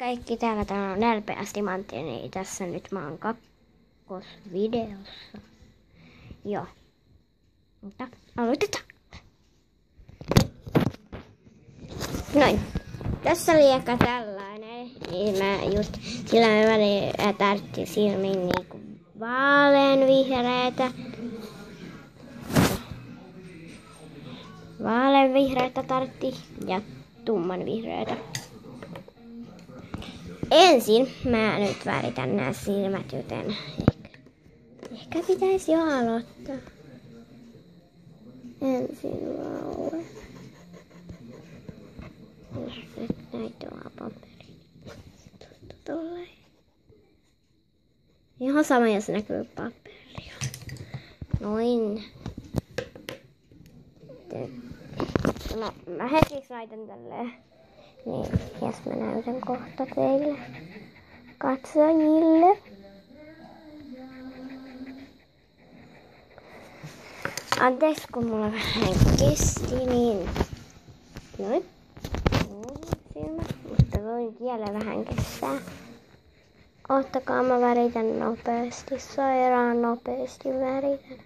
kaikki, täällä on nälpeästi Manttini. Tässä nyt mä oon kakkosvideossa. Joo. Mutta aloitetaan. Noin. Tässä oli ehkä tällainen. Niin mä just sillä mä tarttin silmiin niinku vaaleanvihreitä. Vaaleanvihreitä tartti ja tummanvihreitä. Ensin mä nyt väritän nämä silmät, joten ehkä pitäisi jo aloittaa. Ensin vauva. Jos nyt näitä on paperi. Tolleen. Ihan sama, jos näkyy paperia. Noin. No, mä hetkeksi laitan tälleen. Niin, jos mä näytän kohta teille katsojille. Anteeksi, kun mulla vähän kesti, niin noin. Silmät, mutta voin vielä vähän kestää. Ottakaa, mä väritän nopeasti, sairaan nopeasti väritän.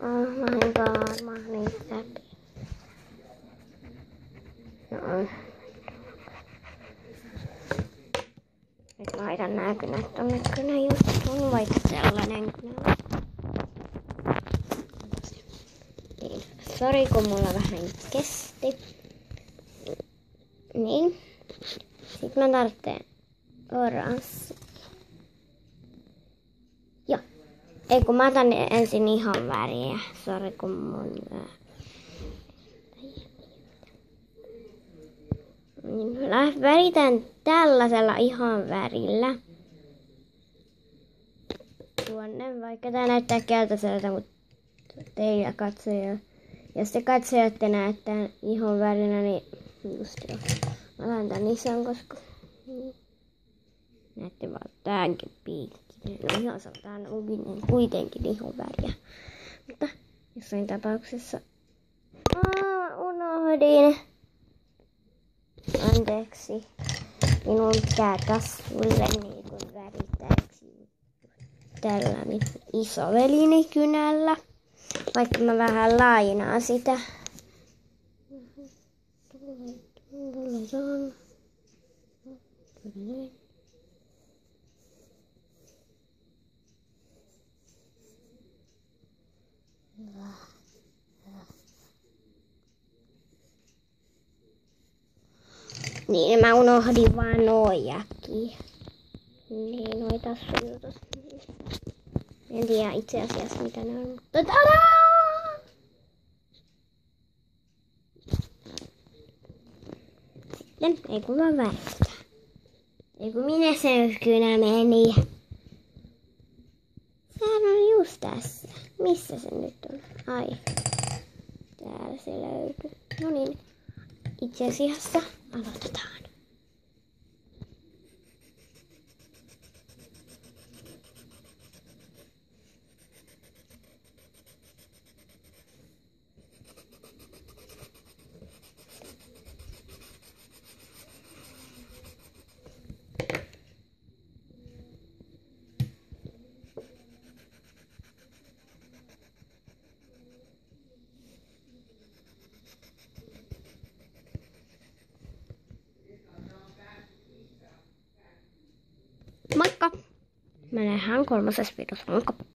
Oh my god, mä oon niin läpi. No. Nyt laitan nää kynät tonne kynäjuttuun, vaikka sellainen kynä. Niin, sori kun mulla vähän kesti. Niin. Sitten mä tarvitsen oranssi. Joo. Ei kun mä otan ensin ihan väriä. Sori kun mun... Niin, väritän tällaisella ihan värillä. Tuonne, vaikka tää näyttää keltaiselta, mutta teillä katsojilla. Jos te katsojat näette ihon värinä, niin just joo. Mä laitan tän ison, koska näette vaan tämänkin piikki. No ihan sanotaan kuitenkin ihon väriä. Mutta jossain tapauksessa unohdin. Anteeksi. Minun pitää kasvulle niin väritäksi tällä isovelini kynällä. Vaikka mä vähän lainaan sitä. Niin, mä unohdin vaan noijakin. Niin, noita tassujutus. En tiedä itse asiassa mitä ne on, mutta tadaa! Sitten, ei kun vaan väritetään. Ei kun minä se kynä meni. Sehän on just tässä. Missä se nyt on? Ai. Täällä se löytyy. No niin. Itse asiassa aloitetaan. Moikka! Mä nähdään 3. videossa. Moikka!